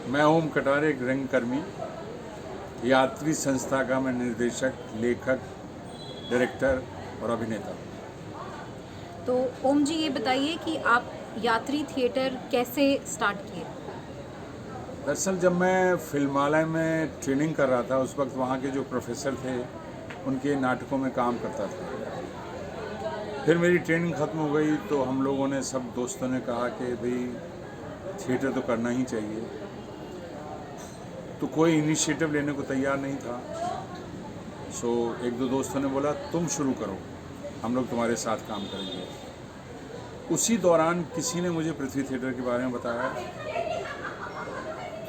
मैं ओम कटारे, एक रंगकर्मी, यात्री संस्था का मैं निर्देशक, लेखक, डायरेक्टर और अभिनेता। तो ओम जी ये बताइए कि आप यात्री थिएटर कैसे स्टार्ट किए? दरअसल जब मैं फिल्मालय में ट्रेनिंग कर रहा था, उस वक्त वहाँ के जो प्रोफेसर थे उनके नाटकों में काम करता था। फिर मेरी ट्रेनिंग ख़त्म हो गई तो हम लोगों ने, सब दोस्तों ने कहा कि भाई थिएटर तो करना ही चाहिए। तो कोई इनिशिएटिव लेने को तैयार नहीं था। सो एक दो दोस्तों ने बोला तुम शुरू करो, हम लोग तुम्हारे साथ काम करेंगे। उसी दौरान किसी ने मुझे पृथ्वी थिएटर के बारे में बताया,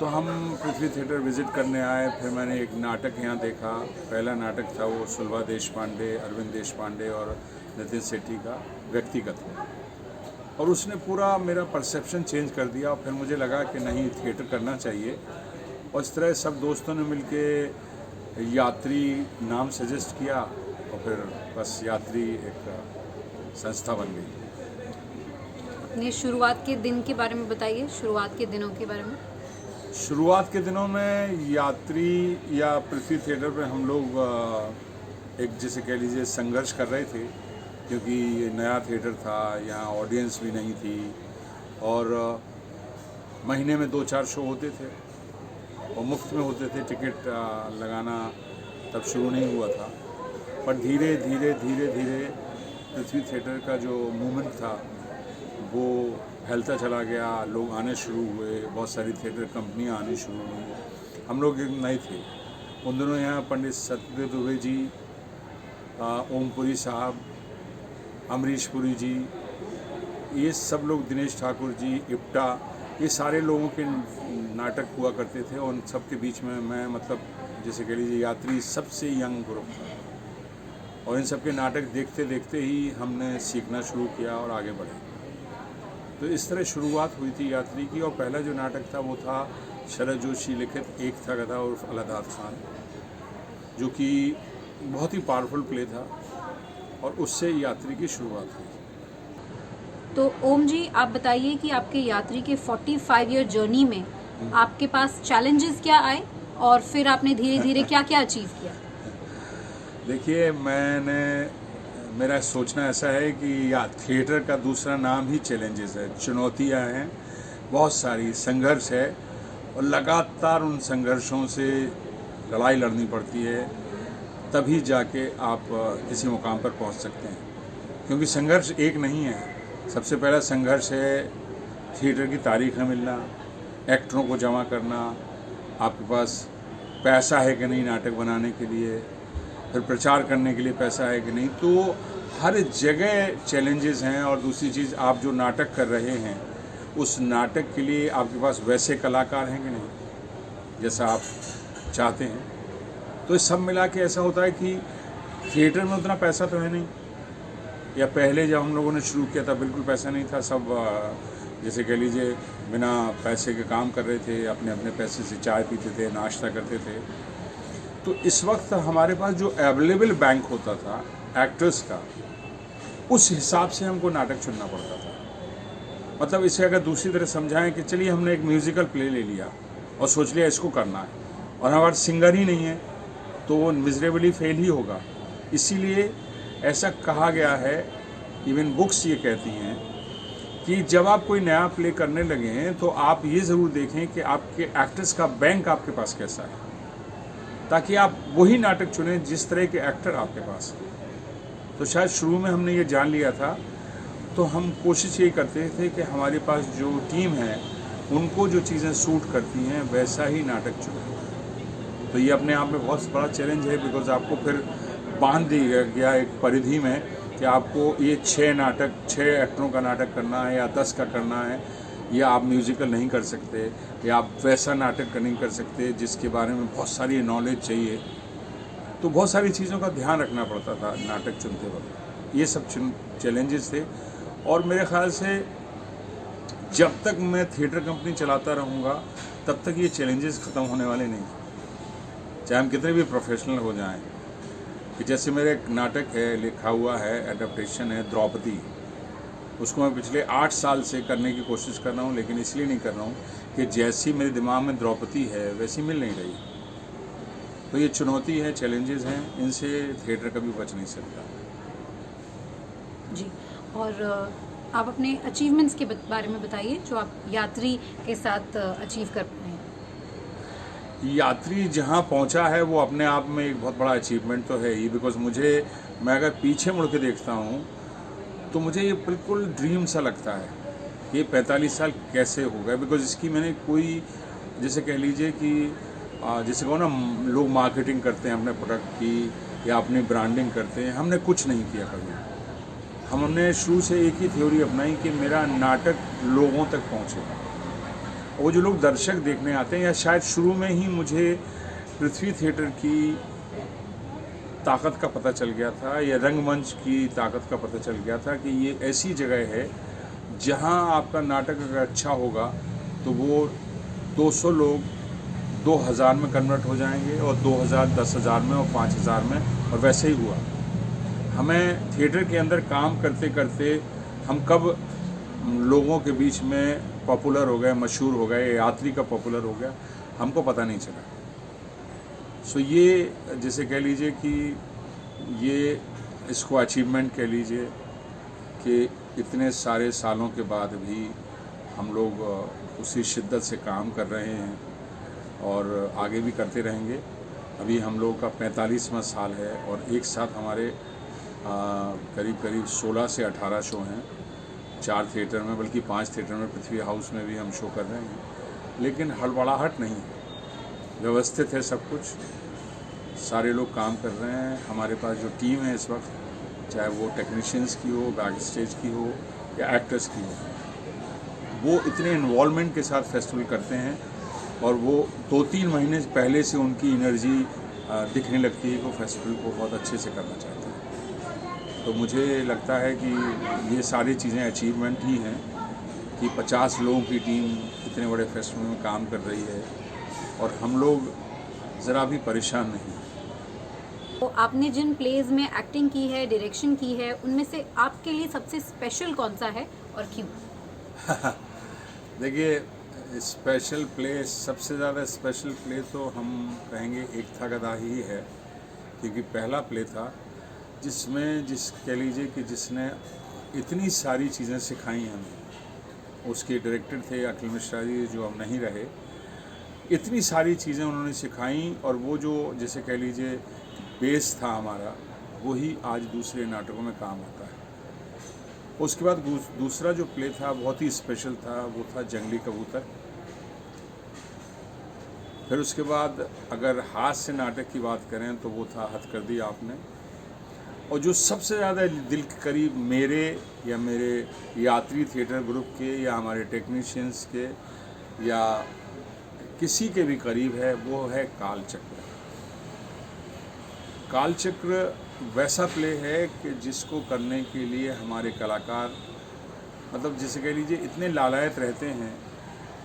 तो हम पृथ्वी थिएटर विज़िट करने आए। फिर मैंने एक नाटक यहाँ देखा। पहला नाटक था वो सुलभा देशपांडे, अरविंद देशपांडे और नितिन सेठी का व्यक्तिगत, और उसने पूरा मेरा परसेप्शन चेंज कर दिया। और फिर मुझे लगा कि नहीं, थिएटर करना चाहिए। और इस तरह सब दोस्तों ने मिलके यात्री नाम सजेस्ट किया और फिर बस यात्री एक संस्था बन गई। अपने शुरुआत के दिन के बारे में बताइए, शुरुआत के दिनों के बारे में। शुरुआत के दिनों में यात्री या पृथ्वी थिएटर पे हम लोग एक, जैसे कह लीजिए, संघर्ष कर रहे थे, क्योंकि ये नया थिएटर था, यहाँ ऑडियंस भी नहीं थी और महीने में 2-4 शो होते थे और मुफ्त में होते थे। टिकट लगाना तब शुरू नहीं हुआ था, पर धीरे धीरे धीरे धीरे पृथ्वी थिएटर का जो मूवमेंट था वो फैलता चला गया। लोग आने शुरू हुए, बहुत सारी थिएटर कंपनियां आनी शुरू हुई। हम लोग एक नए थे उन दिनों। यहाँ पंडित सत्यदेव दुबे जी, ओमपुरी साहब, अमरीश पुरी जी, ये सब लोग, दिनेश ठाकुर जी, इप्टा, ये सारे लोगों के नाटक हुआ करते थे। और उन सब के बीच में मैं, मतलब जैसे कह लीजिए, यात्री सबसे यंग ग्रुप था। और इन सब के नाटक देखते देखते ही हमने सीखना शुरू किया और आगे बढ़े। तो इस तरह शुरुआत हुई थी यात्री की। और पहला जो नाटक था वो था शरद जोशी लिखित एक था गधा उर्फ अलादाद खान, जो कि बहुत ही पावरफुल प्ले था और उससे यात्री की शुरुआत हुई। तो ओम जी आप बताइए कि आपके यात्री के 45 ईयर जर्नी में आपके पास चैलेंजेस क्या आए और फिर आपने धीरे धीरे क्या क्या अचीव किया? देखिए, मेरा सोचना ऐसा है कि या थिएटर का दूसरा नाम ही चैलेंजेस है। चुनौतियां हैं, बहुत सारी संघर्ष है और लगातार उन संघर्षों से लड़ाई लड़नी पड़ती है, तभी जाके आप किसी मुकाम पर पहुंच सकते हैं। क्योंकि संघर्ष एक नहीं है। सबसे पहला संघर्ष है थिएटर की तारीखें मिलना, एक्टरों को जमा करना, आपके पास पैसा है कि नहीं नाटक बनाने के लिए, फिर प्रचार करने के लिए पैसा है कि नहीं। तो हर जगह चैलेंजेस हैं। और दूसरी चीज़, आप जो नाटक कर रहे हैं उस नाटक के लिए आपके पास वैसे कलाकार हैं कि नहीं जैसा आप चाहते हैं। तो ये सब मिला के ऐसा होता है कि थिएटर में उतना पैसा तो है नहीं, या पहले जब हम लोगों ने शुरू किया था बिल्कुल पैसा नहीं था। सब जैसे कह लीजिए बिना पैसे के काम कर रहे थे, अपने अपने पैसे से चाय पीते थे, नाश्ता करते थे। तो इस वक्त हमारे पास जो अवेलेबल बैंक होता था एक्टर्स का, उस हिसाब से हमको नाटक चुनना पड़ता था। मतलब इसे अगर दूसरी तरह समझाएं कि चलिए हमने एक म्यूज़िकल प्ले ले लिया और सोच लिया इसको करना है, और हमारे सिंगर ही नहीं है, तो वो मिजरेबली फेल ही होगा। इसीलिए ऐसा कहा गया है, इवन बुक्स ये कहती हैं कि जब आप कोई नया प्ले करने लगे हैं तो आप ये ज़रूर देखें कि आपके एक्टर्स का बैंक आपके पास कैसा है, ताकि आप वही नाटक चुनें जिस तरह के एक्टर आपके पास हैं। तो शायद शुरू में हमने ये जान लिया था, तो हम कोशिश ये करते थे कि हमारे पास जो टीम है उनको जो चीज़ें सूट करती हैं वैसा ही नाटक चुनें। तो ये अपने आप में बहुत बड़ा चैलेंज है, बिकॉज आपको फिर बांध दिया गया एक परिधि में कि आपको ये 6 एक्टरों का नाटक करना है या 10 का करना है, या आप म्यूज़िकल नहीं कर सकते, या आप वैसा नाटक नहीं कर सकते जिसके बारे में बहुत सारी नॉलेज चाहिए। तो बहुत सारी चीज़ों का ध्यान रखना पड़ता था नाटक चुनते वक्त। ये सब चैलेंजेस थे। और मेरे ख्याल से जब तक मैं थिएटर कंपनी चलाता रहूँगा तब तक ये चैलेंजेस ख़त्म होने वाले नहीं, चाहे हम कितने भी प्रोफेशनल हो जाएं। कि जैसे मेरे एक नाटक है, लिखा हुआ है, एडेप्टेशन है, द्रौपदी। उसको मैं पिछले 8 साल से करने की कोशिश कर रहा हूँ, लेकिन इसलिए नहीं कर रहा हूँ कि जैसी मेरे दिमाग में द्रौपदी है वैसी मिल नहीं रही। तो ये चुनौती है, चैलेंजेस हैं, इनसे थिएटर कभी बच नहीं सकता। जी। और आप अपने अचीवमेंट्स के बारे में बताइए जो आप यात्री के साथ अचीव कर पाए हैं। यात्री जहाँ पहुँचा है वो अपने आप में एक बहुत बड़ा अचीवमेंट तो है ही, बिकॉज मैं अगर पीछे मुड़ के देखता हूँ तो मुझे ये बिल्कुल ड्रीम सा लगता है कि 45 साल कैसे हो गए। बिकॉज इसकी मैंने कोई, जैसे कह लीजिए कि जैसे कहो ना, लोग मार्केटिंग करते हैं अपने प्रोडक्ट की या अपनी ब्रांडिंग करते हैं, हमने कुछ नहीं किया कभी। हमने शुरू से एक ही थ्योरी अपनाई कि मेरा नाटक लोगों तक पहुँचे। वो जो लोग दर्शक देखने आते हैं, या शायद शुरू में ही मुझे पृथ्वी थिएटर की ताकत का पता चल गया था, या रंगमंच की ताकत का पता चल गया था कि ये ऐसी जगह है जहां आपका नाटक अगर अच्छा होगा तो वो 200 लोग 2000 में कन्वर्ट हो जाएंगे, और 2000 10,000 में, और 5000 में, और वैसे ही हुआ। हमें थिएटर के अंदर काम करते करते हम कब लोगों के बीच में पॉपुलर हो गए, मशहूर हो गए, यात्री का पॉपुलर हो गया, हमको पता नहीं चला। सो ये जैसे कह लीजिए कि ये इसको अचीवमेंट कह लीजिए कि इतने सारे सालों के बाद भी हम लोग उसी शिद्दत से काम कर रहे हैं और आगे भी करते रहेंगे। अभी हम लोग का 45वां साल है और एक साथ हमारे करीब करीब 16 से 18 शो हैं, 4 थिएटर में, बल्कि 5 थिएटर में, पृथ्वी हाउस में भी हम शो कर रहे हैं। लेकिन हड़बड़ाहट नहीं है, व्यवस्थित है सब कुछ, सारे लोग काम कर रहे हैं। हमारे पास जो टीम है इस वक्त, चाहे वो टेक्नीशियंस की हो, बैक स्टेज की हो, या एक्टर्स की हो, वो इतने इन्वॉल्वमेंट के साथ फेस्टिवल करते हैं और वो 2-3 महीने पहले से उनकी एनर्जी दिखने लगती है कि वो फेस्टिवल को बहुत अच्छे से करना चाहते हैं। तो मुझे लगता है कि ये सारी चीज़ें अचीवमेंट ही हैं कि 50 लोगों की टीम इतने बड़े फेस्टिवल में काम कर रही है और हम लोग ज़रा भी परेशान नहीं। तो आपने जिन प्लेज में एक्टिंग की है, डायरेक्शन की है, उनमें से आपके लिए सबसे स्पेशल कौन सा है और क्यों? देखिए, स्पेशल प्ले, सबसे ज़्यादा स्पेशल प्ले तो हम कहेंगे एक था गदा ही है, क्योंकि पहला प्ले था जिसमें कह लीजिए कि जिसने इतनी सारी चीज़ें सिखाई हमें। उसके डायरेक्टर थे अखिल मिश्रा जी, जो अब नहीं रहे। इतनी सारी चीज़ें उन्होंने सिखाई, और वो जो जैसे कह लीजिए बेस था हमारा, वही आज दूसरे नाटकों में काम आता है। उसके बाद दूसरा जो प्ले था बहुत ही स्पेशल था, वो था जंगली कबूतर। फिर उसके बाद अगर हास्य नाटक की बात करें तो वो था हद कर दी आपने। और जो सबसे ज़्यादा दिल के करीब मेरे या मेरे यात्री थिएटर ग्रुप के या हमारे टेक्नीशियंस के या किसी के भी करीब है, वो है कालचक्र। कालचक्र वैसा प्ले है कि जिसको करने के लिए हमारे कलाकार, मतलब जैसे कह लीजिए, इतने लालायत रहते हैं,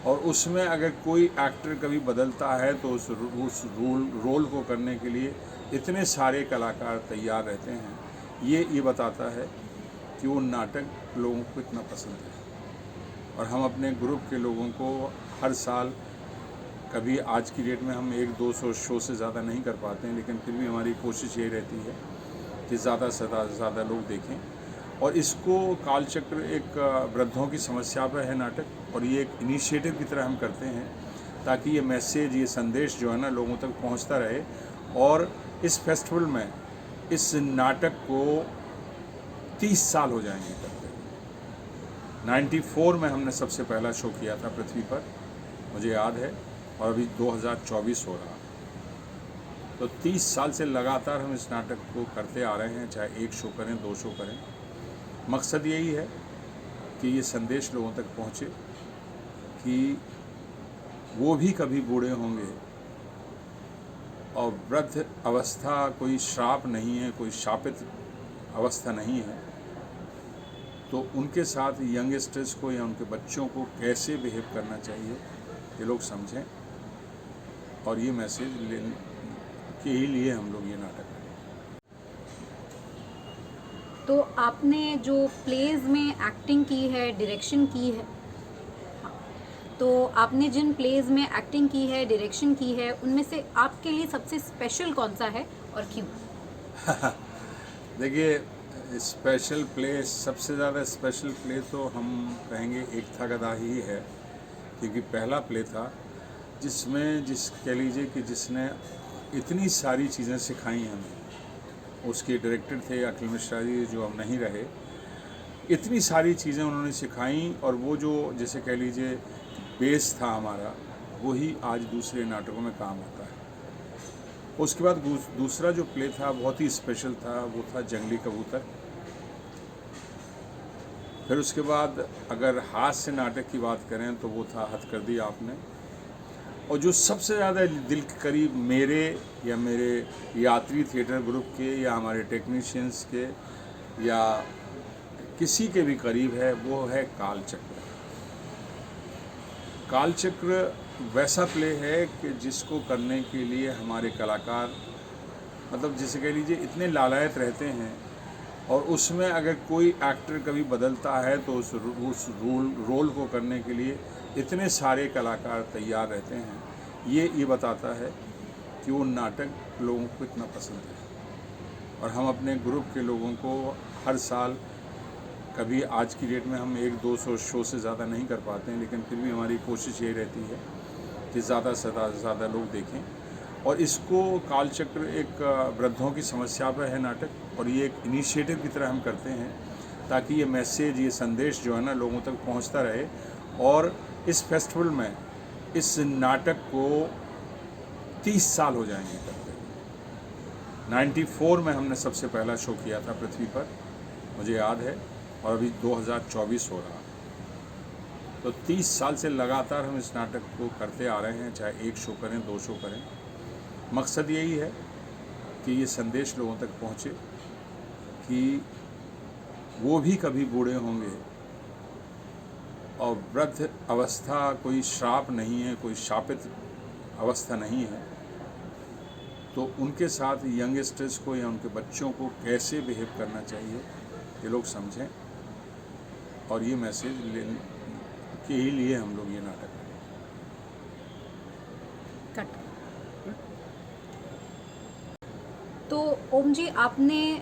और उसमें अगर कोई एक्टर कभी बदलता है तो उस रोल को करने के लिए इतने सारे कलाकार तैयार रहते हैं। ये बताता है कि वो नाटक लोगों को इतना पसंद है। और हम अपने ग्रुप के लोगों को हर साल, कभी आज की डेट में हम 100-200 शो से ज़्यादा नहीं कर पाते हैं, लेकिन फिर भी हमारी कोशिश यही रहती है कि ज़्यादा से ज़्यादा लोग देखें। और इसको कालचक्र एक वृद्धों की समस्या पर है नाटक, और ये एक इनिशिएटिव की तरह हम करते हैं ताकि ये मैसेज, ये संदेश जो है ना, लोगों तक पहुंचता रहे। और इस फेस्टिवल में इस नाटक को 30 साल हो जाएंगे करते हुए। 94 में हमने सबसे पहला शो किया था पृथ्वी पर, मुझे याद है, और अभी 2024 हो रहा। तो 30 साल से लगातार हम इस नाटक को करते आ रहे हैं, चाहे 1 शो करें, 2 शो करें। मकसद यही है कि ये संदेश लोगों तक पहुँचे कि वो भी कभी बूढ़े होंगे, और वृद्ध अवस्था कोई श्राप नहीं है, कोई शापित अवस्था नहीं है। तो उनके साथ यंगस्टर्स को या उनके बच्चों को कैसे बिहेव करना चाहिए, ये लोग समझें, और ये मैसेज लेने के ही लिए हम लोग ये नाटक करें। तो आपने जो प्लेज में एक्टिंग की है, डायरेक्शन की है, हाँ, तो आपने जिन प्लेज में एक्टिंग की है, डायरेक्शन की है, उनमें से आपके लिए सबसे स्पेशल कौन सा है और क्यों? देखिए, स्पेशल प्ले, सबसे ज़्यादा स्पेशल प्ले तो हम कहेंगे एक था गदा ही है, क्योंकि पहला प्ले था जिसमें कह लीजिए कि जिसने इतनी सारी चीज़ें सिखाई हमें। उसके डायरेक्टर थे अखिल मिश्रा जी, जो अब नहीं रहे। इतनी सारी चीज़ें उन्होंने सिखाई, और वो जो जैसे कह लीजिए बेस था हमारा, वही आज दूसरे नाटकों में काम आता है। उसके बाद दूसरा जो प्ले था बहुत ही स्पेशल था, वो था जंगली कबूतर। फिर उसके बाद अगर हास्य नाटक की बात करें तो वो था हद कर दी आपने। और जो सबसे ज़्यादा दिल के करीब मेरे या मेरे यात्री थिएटर ग्रुप के या हमारे टेक्नीशियंस के या किसी के भी करीब है, वो है कालचक्र। कालचक्र वैसा प्ले है कि जिसको करने के लिए हमारे कलाकार, मतलब जिसे कह लीजिए इतने लालायत रहते हैं, और उसमें अगर कोई एक्टर कभी बदलता है तो उस रोल को करने के लिए इतने सारे कलाकार तैयार रहते हैं। ये बताता है कि वो नाटक लोगों को इतना पसंद है। और हम अपने ग्रुप के लोगों को हर साल, कभी आज की डेट में हम 100-200 शो से ज़्यादा नहीं कर पाते हैं, लेकिन फिर भी हमारी कोशिश ये रहती है कि ज़्यादा से ज़्यादा लोग देखें। और इसको कालचक्र एक वृद्धों की समस्या पर है नाटक, और ये एक इनिशिएटिव की तरह हम करते हैं ताकि ये मैसेज, ये संदेश जो है ना, लोगों तक पहुंचता रहे। और इस फेस्टिवल में इस नाटक को 30 साल हो जाएंगे करते। 94 में हमने सबसे पहला शो किया था पृथ्वी पर, मुझे याद है, और अभी 2024 हो रहा। तो 30 साल से लगातार हम इस नाटक को करते आ रहे हैं, चाहे 1 शो करें, 2 शो करें। मकसद यही है कि ये संदेश लोगों तक पहुँचे कि वो भी कभी बूढ़े होंगे, और वृद्ध अवस्था कोई श्राप नहीं है, कोई शापित अवस्था नहीं है। तो उनके साथ यंगस्टर्स को या उनके बच्चों को कैसे बिहेव करना चाहिए, ये लोग समझें। और ये मैसेज लेने के ही लिए हम लोग ये नाटक कट। तो ओम जी, आपने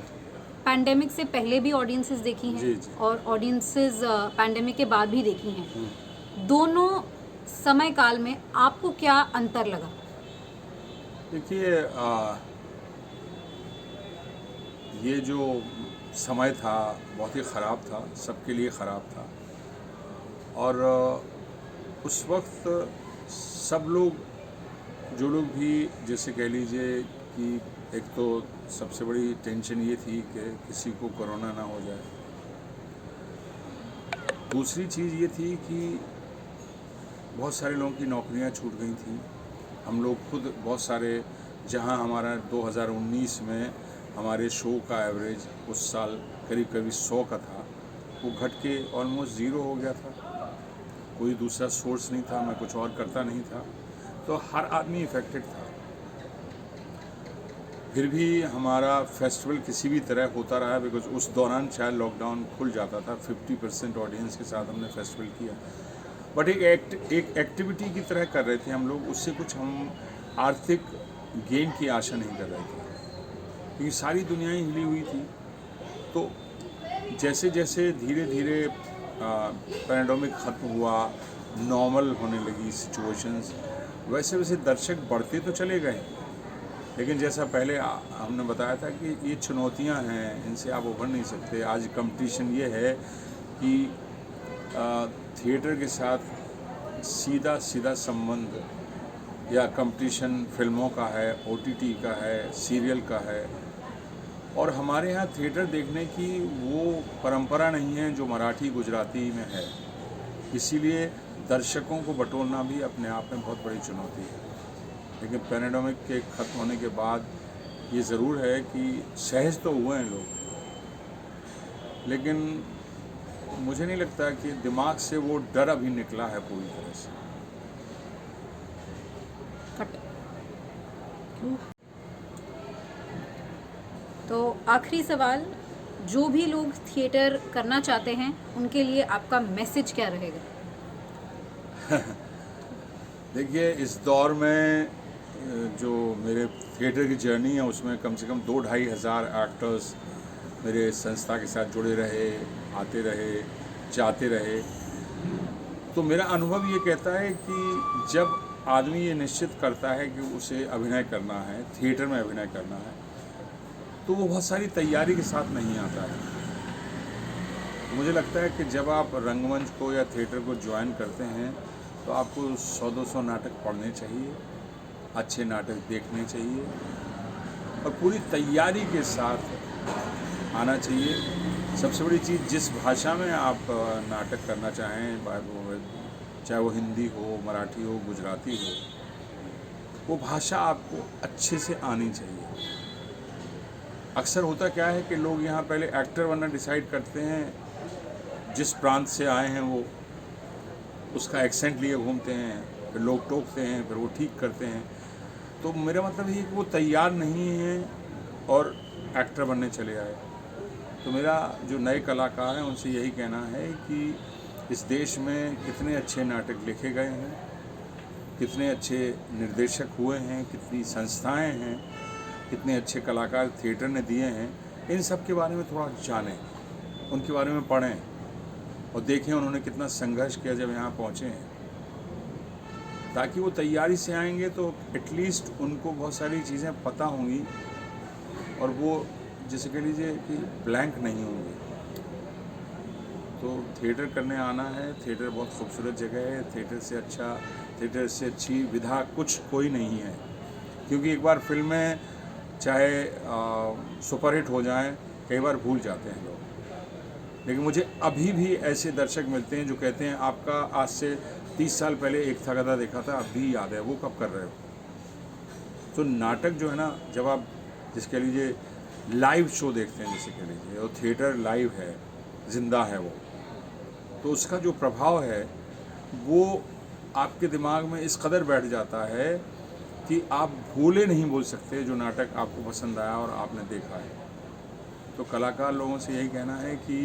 पैंडेमिक से पहले भी ऑडियंसेस देखी हैं, जी, जी। और ऑडियंसेस पैंडेमिक के बाद भी देखी हैं। दोनों समय काल में आपको क्या अंतर लगा? देखिए, ये जो समय था बहुत ही ख़राब था, सबके लिए ख़राब था। और उस वक्त सब लोग, जो लोग भी, जैसे कह लीजिए कि एक तो सबसे बड़ी टेंशन ये थी कि किसी को कोरोना ना हो जाए। दूसरी चीज़ ये थी कि बहुत सारे लोगों की नौकरियां छूट गई थी। हम लोग खुद बहुत सारे, जहां हमारा 2019 में हमारे शो का एवरेज उस साल करीब 100 का था, वो घट के ऑलमोस्ट 0 हो गया था। कोई दूसरा सोर्स नहीं था, मैं कुछ और करता नहीं था, तो हर आदमी इफ़ेक्टेड था। फिर भी हमारा फेस्टिवल किसी भी तरह होता रहा, बिकॉज उस दौरान शायद लॉकडाउन खुल जाता था। 50% ऑडियंस के साथ हमने फेस्टिवल किया, बट एक एक्टिविटी की तरह कर रहे थे हम लोग। उससे कुछ हम आर्थिक गेन की आशा नहीं कर रहे थे, क्योंकि सारी दुनिया ही हिली हुई थी। तो जैसे जैसे धीरे धीरे पैंडेमिक ख़त्म हुआ, नॉर्मल होने लगी सिचुएशंस, वैसे वैसे दर्शक बढ़ते तो चले गए। लेकिन जैसा पहले हमने बताया था कि ये चुनौतियां हैं, इनसे आप उभर नहीं सकते। आज कंपटीशन ये है कि थिएटर के साथ सीधा सीधा संबंध, या कंपटीशन फिल्मों का है, OTT का है, सीरियल का है। और हमारे यहाँ थिएटर देखने की वो परंपरा नहीं है जो मराठी गुजराती में है। इसीलिए दर्शकों को बटोरना भी अपने आप में बहुत बड़ी चुनौती है। लेकिन पैंडेमिक के ख़त्म होने के बाद ये ज़रूर है कि सहज तो हुए हैं लोग, लेकिन मुझे नहीं लगता कि दिमाग से वो डर अभी निकला है पूरी तरह से। तो आखिरी सवाल, जो भी लोग थिएटर करना चाहते हैं उनके लिए आपका मैसेज क्या रहेगा? देखिए, इस दौर में जो मेरे थिएटर की जर्नी है उसमें कम से कम 2-2.5 हज़ार एक्टर्स मेरे संस्था के साथ जुड़े रहे, आते रहे, जाते रहे। तो मेरा अनुभव ये कहता है कि जब आदमी ये निश्चित करता है कि उसे अभिनय करना है, थिएटर में अभिनय करना है, तो वो बहुत सारी तैयारी के साथ नहीं आता है। मुझे लगता है कि जब आप रंगमंच को या थिएटर को ज्वाइन करते हैं तो आपको 100-200 नाटक पढ़ने चाहिए, अच्छे नाटक देखने चाहिए और पूरी तैयारी के साथ आना चाहिए। सबसे बड़ी चीज़, जिस भाषा में आप नाटक करना चाहें, चाहे वो हिंदी हो, मराठी हो, गुजराती हो, वो भाषा आपको अच्छे से आनी चाहिए। अक्सर होता क्या है कि लोग यहाँ पहले एक्टर बनना डिसाइड करते हैं, जिस प्रांत से आए हैं वो उसका एक्सेंट लिए घूमते हैं, फिर लोग टोकते हैं, फिर वो ठीक करते हैं। तो मेरा मतलब ये है कि वो तैयार नहीं हैं और एक्टर बनने चले आए। तो मेरा जो नए कलाकार हैं उनसे यही कहना है कि इस देश में कितने अच्छे नाटक लिखे गए हैं, कितने अच्छे निर्देशक हुए हैं, कितनी संस्थाएं हैं, कितने अच्छे कलाकार थिएटर ने दिए हैं, इन सब के बारे में थोड़ा जानें, उनके बारे में पढ़ें और देखें उन्होंने कितना संघर्ष किया जब यहाँ पहुँचे हैं। ताकि वो तैयारी से आएंगे तो एटलीस्ट उनको बहुत सारी चीज़ें पता होंगी और वो जैसे कह लीजिए कि ब्लैंक नहीं होंगे। तो थिएटर करने आना है, थिएटर बहुत खूबसूरत जगह है, थिएटर से अच्छी विधा कोई नहीं है। क्योंकि एक बार फिल्में चाहे सुपरहिट हो जाएं, कई बार भूल जाते हैं लोग। लेकिन मुझे अभी भी ऐसे दर्शक मिलते हैं जो कहते हैं आपका आज से 30 साल पहले एक था गधा देखा था, अभी याद है, वो कब कर रहे हो? तो नाटक जो है ना, जब आप जिसके कह लीजिए लाइव शो देखते हैं, जैसे कह लीजिए, और थिएटर लाइव है, जिंदा है वो, तो उसका जो प्रभाव है वो आपके दिमाग में इस कदर बैठ जाता है कि आप भूले नहीं बोल सकते जो नाटक आपको पसंद आया और आपने देखा है। तो कलाकार लोगों से यही कहना है कि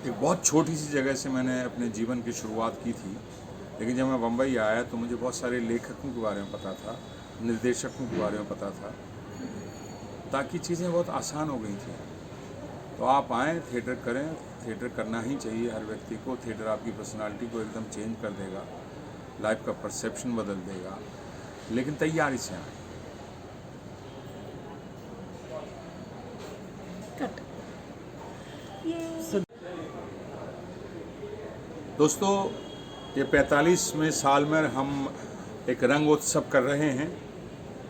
एक बहुत छोटी सी जगह से मैंने अपने जीवन की शुरुआत की थी, लेकिन जब मैं बम्बई आया तो मुझे बहुत सारे लेखकों के बारे में पता था, निर्देशकों के बारे में पता था, ताकि चीज़ें बहुत आसान हो गई थी। तो आप आएँ, थिएटर करें, थिएटर करना ही चाहिए हर व्यक्ति को। थिएटर आपकी पर्सनालिटी को एकदम चेंज कर देगा, लाइफ का परसेप्शन बदल देगा, लेकिन तैयारी से आएँ। दोस्तों, ये 45वें साल में हम एक रंगोत्सव कर रहे हैं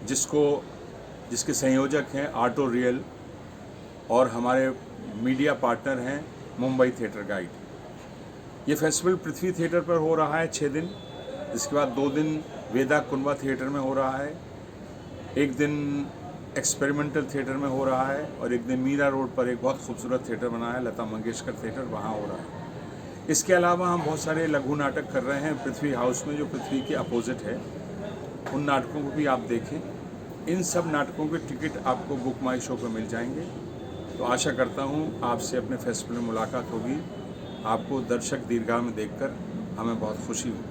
जिसके संयोजक हैं आर्टो रियल और हमारे मीडिया पार्टनर हैं मुंबई थिएटर गाइड। ये फेस्टिवल पृथ्वी थिएटर पर हो रहा है 6 दिन, जिसके बाद 2 दिन वेदा कुंबा थिएटर में हो रहा है, 1 दिन एक्सपेरिमेंटल थिएटर में हो रहा है और 1 दिन मीरा रोड पर एक बहुत खूबसूरत थिएटर बना है, लता मंगेशकर थिएटर, वहाँ हो रहा है। इसके अलावा हम बहुत सारे लघु नाटक कर रहे हैं पृथ्वी हाउस में, जो पृथ्वी के अपोजिट है। उन नाटकों को भी आप देखें। इन सब नाटकों के टिकट आपको बुक माई शो पर मिल जाएंगे। तो आशा करता हूँ आपसे अपने फेस्टिवल में मुलाकात होगी। आपको दर्शक दीर्घा में देखकर हमें बहुत खुशी होगी।